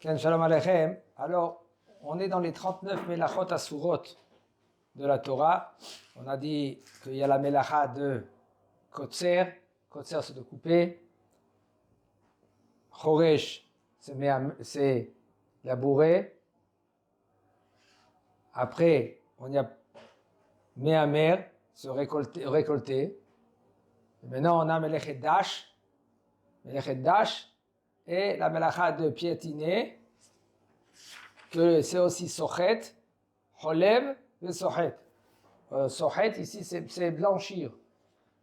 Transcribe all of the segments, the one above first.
Ken Shalom Aleichem. Alors, on est dans les 39 Melachot Asurot de la Torah. On a dit qu'il y a la Melacha de Kotzer. Kotzer, c'est de couper. Choresh, c'est labourer. Après, on y a Mehamer, se récolter. Et maintenant, on a Melechet Dash. Melechet Dash. Et la Melacha de piétiner, que c'est aussi Sochet, Cholev et Sochet. Sochet, ici, c'est blanchir.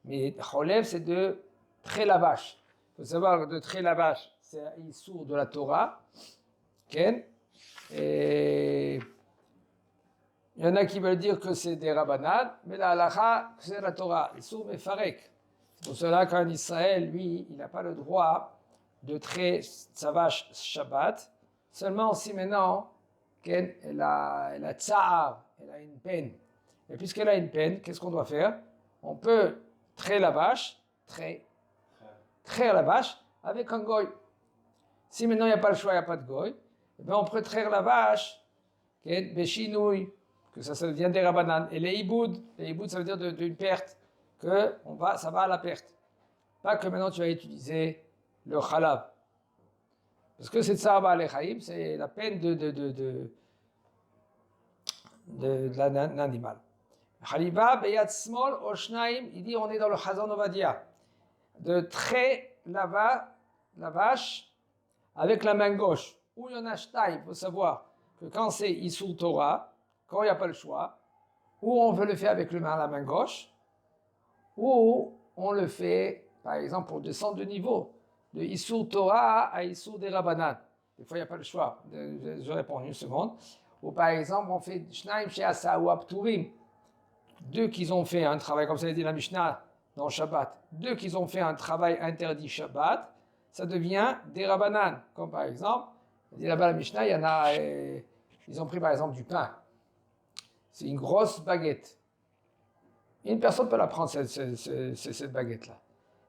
Mais Cholev, c'est de pré-lavage. Il faut savoir que de pré-lavage, c'est un issour de la Torah. Ken. Et il y en a qui veulent dire que c'est des rabbanan, mais la halacha, c'est la Torah. Issour mefarek. C'est pour cela qu'en Israël, lui, il n'a pas le droit de traiter sa vache Shabbat. Seulement si maintenant, elle a tsa'ar, elle a une peine. Et puisqu'elle a une peine, qu'est-ce qu'on doit faire? On peut traiter la vache, traire la vache avec un goy. Si maintenant il n'y a pas le choix, il n'y a pas de goy, eh bien on peut traire la vache, béchinouille, que ça devient des rabbanan. Et les iboud, ça veut dire d'une perte, que ça va à la perte. Pas que maintenant tu vas utiliser le khalav. Parce que c'est tsar ba'alei chaim, c'est la peine de l'animal. Khaliba beyad smol oshnaim, il dit on est dans le Chazon Ovadia, de traiter la vache avec la main gauche. Ou il y en a shtaim, il faut savoir que quand c'est Issour Torah, quand il n'y a pas le choix, ou on veut le faire avec la main gauche, ou on le fait, par exemple, pour descendre de niveau, de Issour Torah à Issour des Rabbanan. Des fois, il n'y a pas le choix. Je réponds une seconde. Ou par exemple, on fait Shnaim She'asa ou Apturim. Deux qui ont fait un travail, comme ça l'a dit la Mishnah dans Shabbat, deux qui ont fait un travail interdit Shabbat, ça devient des Rabbanan. Comme par exemple, dit là-bas la Mishnah, il y en a, ils ont pris par exemple du pain. C'est une grosse baguette. Une personne peut la prendre, cette baguette-là.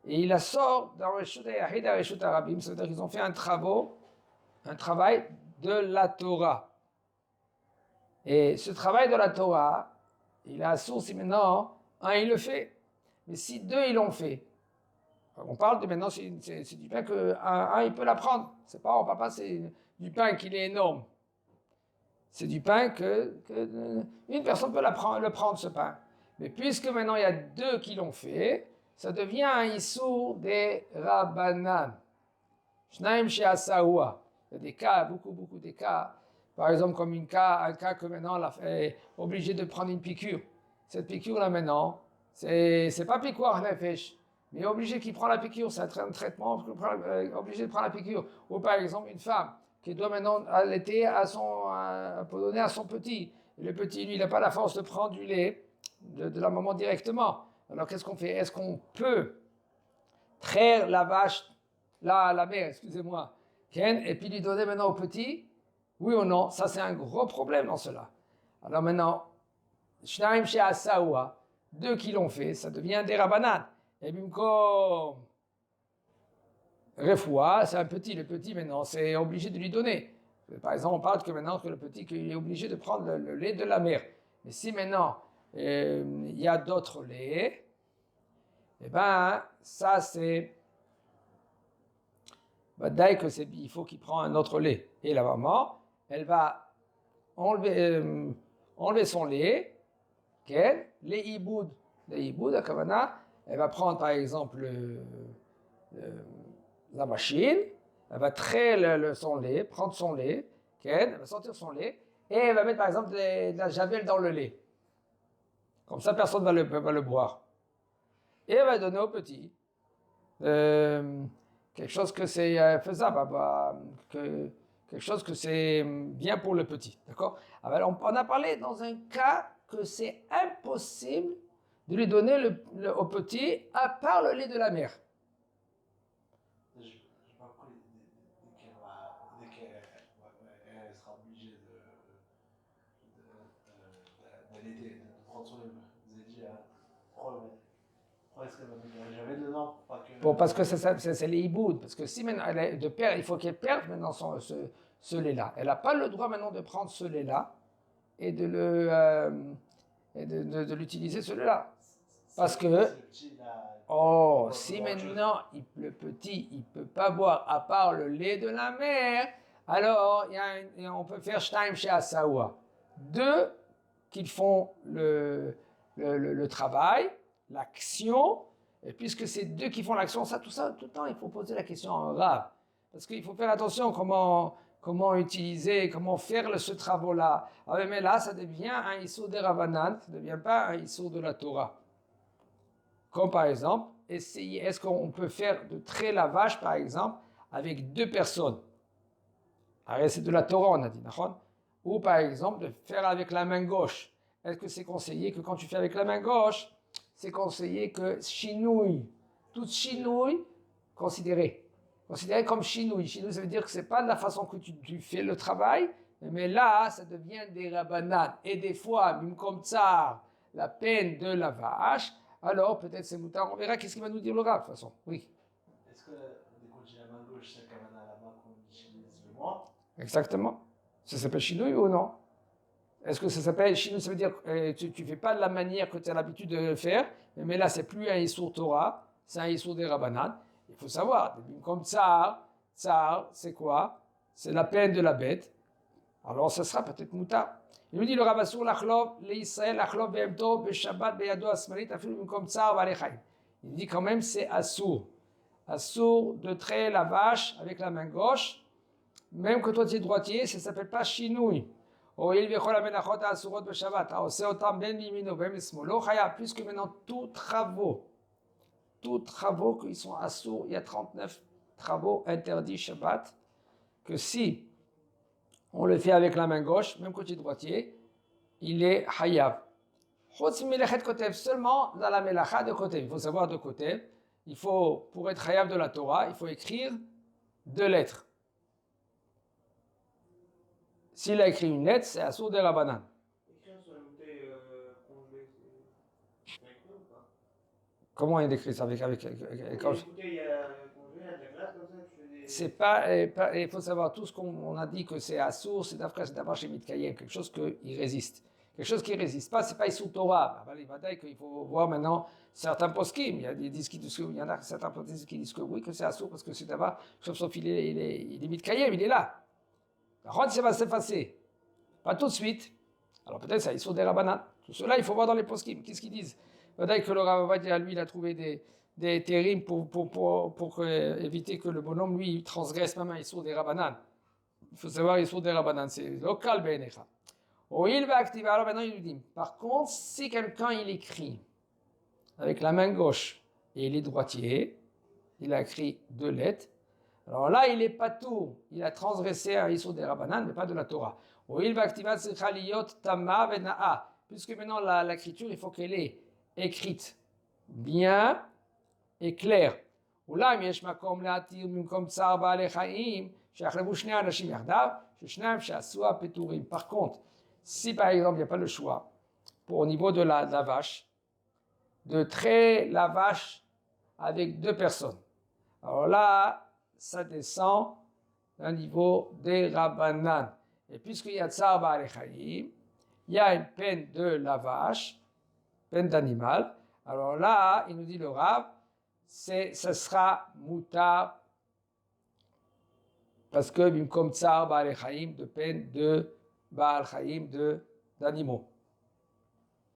Et il la sort dans Reshut HaYachid et Reshut HaRabim, c'est-à-dire qu'ils ont fait un travail de la Torah. Et ce travail de la Torah, il a source si maintenant, un il le fait. Mais si deux ils l'ont fait, on parle de maintenant, c'est du pain que un il peut la prendre. On parle pas, c'est du pain qui est énorme. C'est du pain que une personne peut le prendre ce pain. Mais puisque maintenant il y a deux qui l'ont fait, ça devient un issour des rabbanan. Shnaim she'asaoua. Il y a des cas, beaucoup des cas. Par exemple, comme un cas que maintenant on est obligé de prendre une piqûre. Cette piqûre-là maintenant, c'est pas piqûre nefesh, mais obligé qu'il prend la piqûre, c'est un traitement, obligé de prendre la piqûre. Ou par exemple, une femme qui doit maintenant allaiter pour donner à son petit. Et le petit, lui, il n'a pas la force de prendre du lait de la maman directement. Alors qu'est-ce qu'on fait? Est-ce qu'on peut traire la vache, la mère, excusez-moi, et puis lui donner maintenant au petit? Oui ou non? Ça, c'est un gros problème dans cela. Alors maintenant, Shnaim she'asaoua, deux qui l'ont fait, ça devient des rabbanan. Et bimko refoua, c'est un petit, le petit maintenant, c'est obligé de lui donner. Par exemple, on parle que maintenant que le petit, qu'il est obligé de prendre le lait de la mère. Mais si maintenant, il y a d'autres laits, eh ben, ça c'est, il faut qu'il prenne un autre lait. Et la maman, elle va enlever son lait, les iboud, la kavana, elle va prendre par exemple la machine, elle va traire son lait, prendre son lait, elle va sortir son lait, et elle va mettre par exemple de la javel dans le lait. Comme ça, personne va le boire. Et elle va donner au petit quelque chose que c'est faisable, quelque chose que c'est bien pour le petit. D'accord? Alors, on a parlé dans un cas que c'est impossible de lui donner au petit à part le lait de la mère. Je parle dès qu'elle sera obligée d'allaiter, de prendre son lait. Vous avez dit, pourquoi est-ce qu'elle va mettre de la javel dedans? Bon, parce que c'est les hiboud. Parce que si maintenant elle est de perdre, il faut qu'elle perde maintenant ce lait-là. Elle n'a pas le droit maintenant de prendre ce lait-là et de l'utiliser ce lait-là. Parce que, oh, si maintenant le petit, il ne peut pas boire à part le lait de la mère, alors on peut faire Shtaim chez Asaoua. Deux qui font le travail, l'action, et puisque c'est deux qui font l'action, tout le temps, il faut poser la question en Rav. Parce qu'il faut faire attention comment utiliser, comment faire ce travail-là. Ah, mais là, ça devient un Issour de Ravanan, ça ne devient pas un Issour de la Torah. Comme par exemple, est-ce qu'on peut faire de trait lavage, par exemple, avec deux personnes? Alors, c'est de la Torah, on a dit, d'accord? Ou par exemple, de faire avec la main gauche. Est-ce que c'est conseillé que quand tu fais avec la main gauche, c'est conseillé que chinouille, toute chinouille, considérée comme chinouille. Chinouille, ça veut dire que c'est pas de la façon que tu fais le travail, mais là, ça devient des rabanades. Et des fois, même comme ça, la peine de la vache, alors peut-être c'est moutard. On verra qu'est-ce qu'il va nous dire le Rav, de toute façon. Oui. Est-ce que quand j'ai la main gauche, c'est comme à la main qu'on utilise le moi? Exactement. Ça s'appelle chinouille ou non? Est-ce que ça s'appelle chinouille? Ça veut dire que tu ne fais pas de la manière que tu as l'habitude de le faire, mais là, c'est plus un Issour Torah, c'est un Issour des Rabbanan. Il faut savoir, comme tsar, c'est quoi? C'est la peine de la bête. Alors, ça sera peut-être moutard. Il nous dit le Rabassour l'achlov, les Israël l'achlov be'emto, be'shabbat, be'yado asmarit, afilu comme tsar, v'alechaim. Il dit quand même c'est assour. Assour de traiter la vache avec la main gauche. Même que toi tu es droitier, ça ne s'appelle pas chinouille. Puisque maintenant tous travaux qui sont assourds, il y a 39 travaux interdits Shabbat, que si on le fait avec la main gauche, même côté droitier, il est hayav. Seulement dans la melacha de côté. Il faut savoir de côté, pour être hayav de la Torah, il faut écrire 2 lettres. S'il a écrit une lettre, c'est assour de Rabbanan. Écrire sur une bouteille congelée, c'est écrit ou pas? Comment il écrit ça avec Une bouteille congelée, il y a de la glace comme ça, tu fais des... C'est pas, il faut savoir tout ce qu'on a dit que c'est assour, c'est d'abord chez Mitkayem, quelque chose qui résiste. Quelque chose qui ne résiste pas, c'est pas Issour Torah. Il va dire qu'il faut voir maintenant certains poskim. Il y en a certains poskim qui disent que oui, que c'est assour parce que c'est d'abord, sauf il est Mitkayem, il est là. La route, ça va s'effacer. Pas tout de suite. Alors peut-être ça, ils sont des Rabbanan. Tout cela, il faut voir dans les poskim. Qu'est-ce qu'ils disent? Peut-être que le Ravadia, lui, il a trouvé des terrims pour éviter que le bonhomme, lui, il transgresse même ils sont des Rabbanan. Il faut savoir, ils sont des Rabbanan. C'est local, Benecha. Oh, il va activer. Alors maintenant, il lui dit, par contre, si quelqu'un, il écrit avec la main gauche et il est droitier, il a écrit 2 lettres, alors là, il n'est pas tout. Il a transgressé un Issour des Rabbanan, mais pas de la Torah. Il va activer Tama Vena'a. Puisque maintenant, l'écriture, il faut qu'elle est écrite bien et claire. Par contre, si par exemple, il n'y a pas le choix, au niveau de la vache, de traiter la vache avec 2 personnes. Alors là, ça descend au niveau des Rabbanan. Et puisqu'il y a Tsar Ba'alei Chaim, il y a une peine de la vache, peine d'animal. Alors là, il nous dit le Rav, ça sera mutar, parce que comme Tsar Ba'alei Chaim, de peine de Ba'al Chaim, d'animaux.